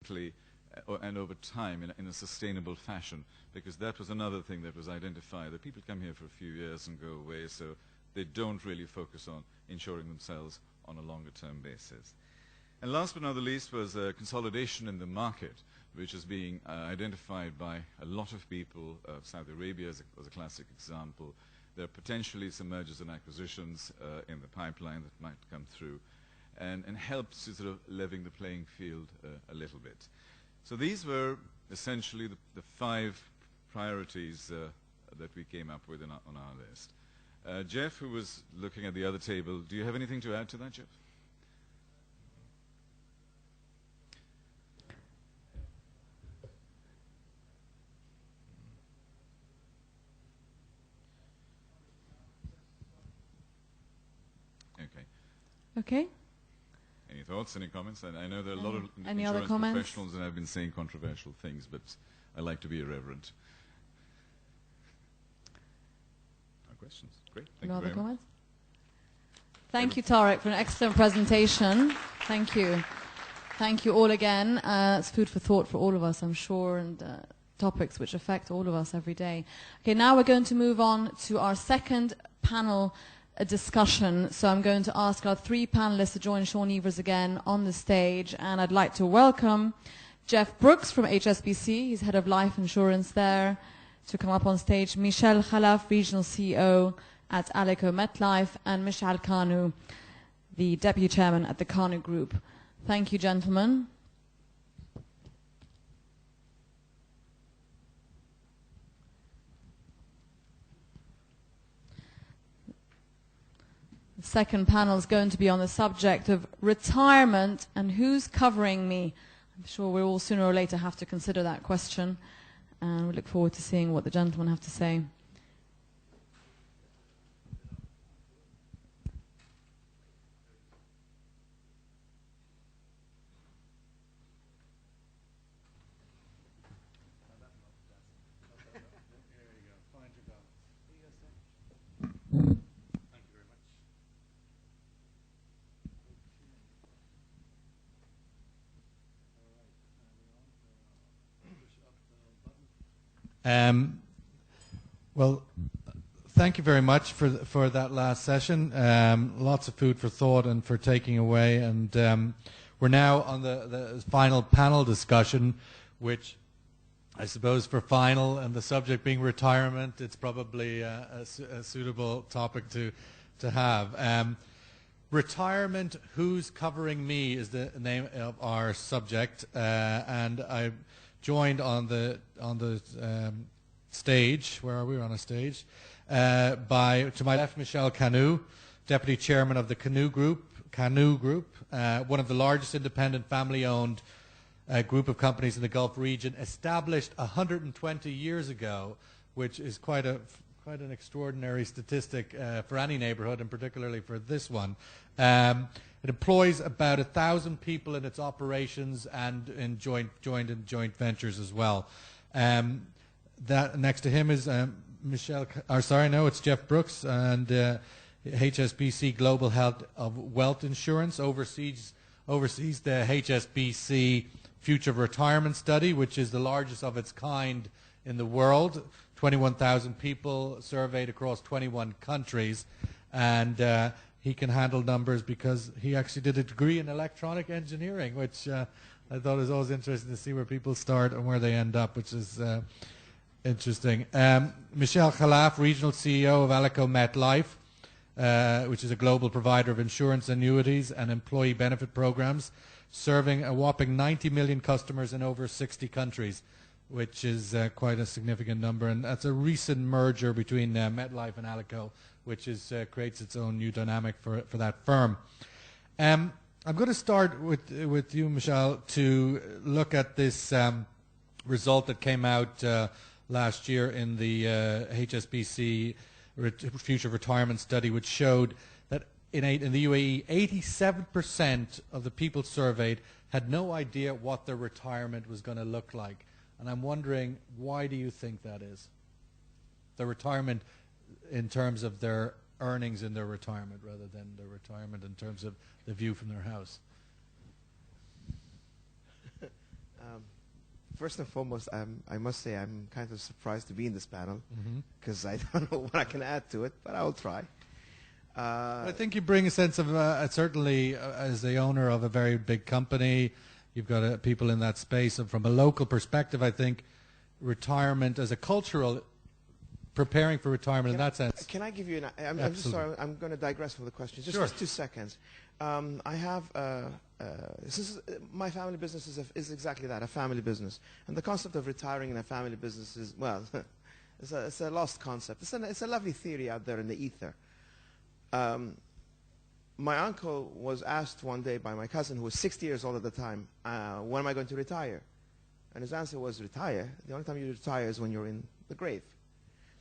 quickly and over time in a sustainable fashion, because that was another thing that was identified, that people come here for a few years and go away, so they don't really focus on insuring themselves on a longer term basis. And last but not the least was consolidation in the market, which is being identified by a lot of people. Saudi Arabia was a classic example. There are potentially some mergers and acquisitions in the pipeline that might come through, and helps to sort of leveling the playing field a little bit. So these were essentially the 5 priorities that we came up with on our list. Jeff, who was looking at the other table, do you have anything to add to that, Jeff? Okay. Any thoughts, any comments? And I know there are a lot of any other insurance comments? professionals that have been saying controversial things, but I like to be irreverent. No questions. Great. Thank you very much. Thank you, Tarek, for an excellent presentation. Thank you. Thank you all again. It's food for thought for all of us, I'm sure, and topics which affect all of us every day. Okay, now we're going to move on to our second panel discussion. So I'm going to ask our 3 panelists to join Sean Evers again on the stage, and I'd like to welcome Jeff Brooks from HSBC, he's head of life insurance there, to come up on stage, Michel Khalaf, regional CEO at Alico MetLife, and Michal Kanu, the deputy chairman at the Kanu Group. Thank you, gentlemen. The second panel is going to be on the subject of retirement and who's covering me. I'm sure we all sooner or later have to consider that question, and we look forward to seeing what the gentlemen have to say. Well, thank you very much for that last session. Lots of food for thought and for taking away. And we're now on the final panel discussion, which I suppose for final and the subject being retirement, it's probably a suitable topic to have. Retirement, who's covering me is the name of our subject, and I joined on the stage. Where are we? We're on a stage. To my left, Michel Kanu, deputy chairman of the Kanu Group, one of the largest independent family-owned group of companies in the Gulf region, established 120 years ago, which is quite an extraordinary statistic for any neighborhood, and particularly for this one. It employs about 1,000 people in its operations and in joint ventures as well. That next to him is it's Jeff Brooks, and HSBC Global Health of Wealth Insurance oversees the HSBC Future Retirement Study, which is the largest of its kind in the world. 21,000 people surveyed across 21 countries, and he can handle numbers because he actually did a degree in electronic engineering, which I thought is always interesting to see where people start and where they end up, which is interesting. Michel Khalaf, regional CEO of Alico MetLife, which is a global provider of insurance annuities and employee benefit programs, serving a whopping 90 million customers in over 60 countries, which is quite a significant number. And that's a recent merger between MetLife and Alico, which creates its own new dynamic for that firm. I'm going to start with you, Michel, to look at this result that came out last year in the HSBC Future Retirement Study, which showed that in the UAE, 87% of the people surveyed had no idea what their retirement was going to look like. And I'm wondering, why do you think that is? The retirement in terms of their earnings in their retirement rather than their retirement in terms of the view from their house. first and foremost, I must say I'm kind of surprised to be in this panel because I don't know what I can add to it, but I will try. I think you bring a sense of, certainly as the owner of a very big company, you've got people in that space, and from a local perspective, I think retirement as a cultural, preparing for retirement in that sense. Can I give you I'm just sorry, I'm going to digress from the question. Just 2 seconds. I have, my family business is exactly that, a family business. And the concept of retiring in a family business is, well, it's a lost concept. It's a lovely theory out there in the ether. My uncle was asked one day by my cousin, who was 60 years old at the time, when am I going to retire? And his answer was, retire? The only time you retire is when you're in the grave.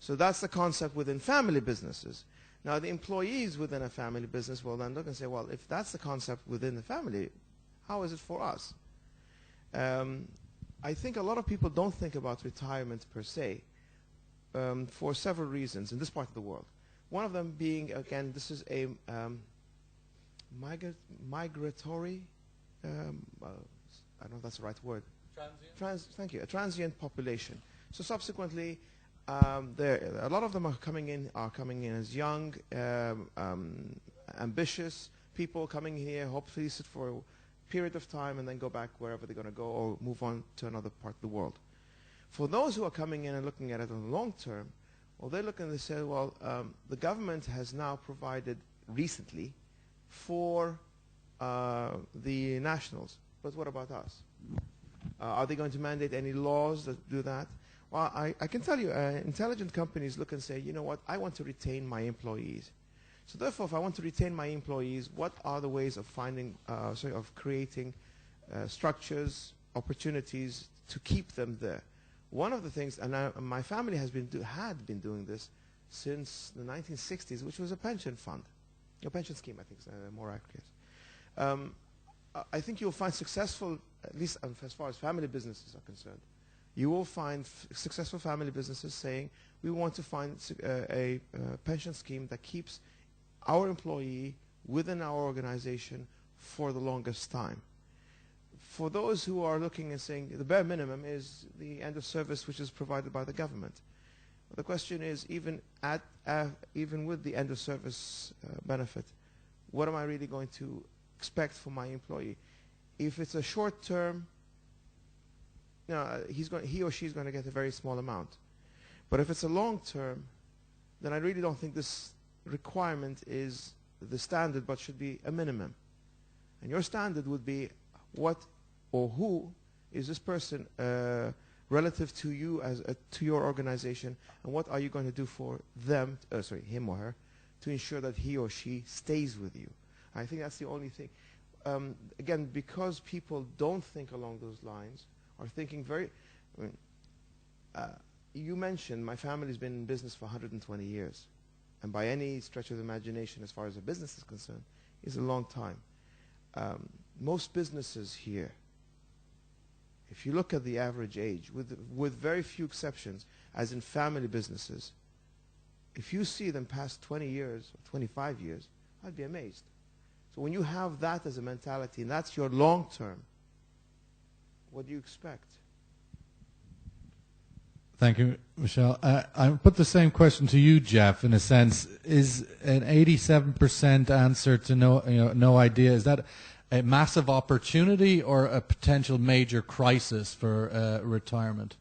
So that's the concept within family businesses. Now, the employees within a family business will then look and say, well, if that's the concept within the family, how is it for us? I think a lot of people don't think about retirement per se for several reasons in this part of the world. One of them being, again, this is a migratory, I don't know if that's the right word. Transient? Thank you. A transient population. So subsequently, a lot of them are coming in as young, ambitious people coming here, hopefully sit for a period of time and then go back wherever they're going to go or move on to another part of the world. For those who are coming in and looking at it on the long term, well, they look and they say, well, the government has now provided recently for the nationals, but what about us? Are they going to mandate any laws that do that? Well, I can tell you, intelligent companies look and say, you know what, I want to retain my employees. So therefore, if I want to retain my employees, what are the ways of of creating structures, opportunities to keep them there? One of the things, and my family had been doing this since the 1960s, which was a pension fund, a pension scheme, I think is more accurate. I think you'll find successful, at least as far as family businesses are concerned, you will find successful family businesses saying, we want to find a pension scheme that keeps our employee within our organization for the longest time. For those who are looking and saying the bare minimum is the end of service which is provided by the government. The question is, even with the end of service benefit, what am I really going to expect from my employee? If it's a short term, he or she is going to get a very small amount. But if it's a long term, then I really don't think this requirement is the standard, but should be a minimum. And your standard would be what or who is this person relative to you to your organization, and what are you going to do for them, him or her, to ensure that he or she stays with you? I think that's the only thing. Again, because people don't think along those lines, are thinking you mentioned my family's been in business for 120 years. And by any stretch of the imagination, as far as a business is concerned, is a long time. Most businesses here, if you look at the average age, with very few exceptions, as in family businesses, if you see them past 20 years or 25 years, I'd be amazed. So when you have that as a mentality, and that's your long term, what do you expect? Thank you, Michelle. I put the same question to you, Jeff, in a sense. Is an 87% answer to no idea, is that a massive opportunity or a potential major crisis for retirement?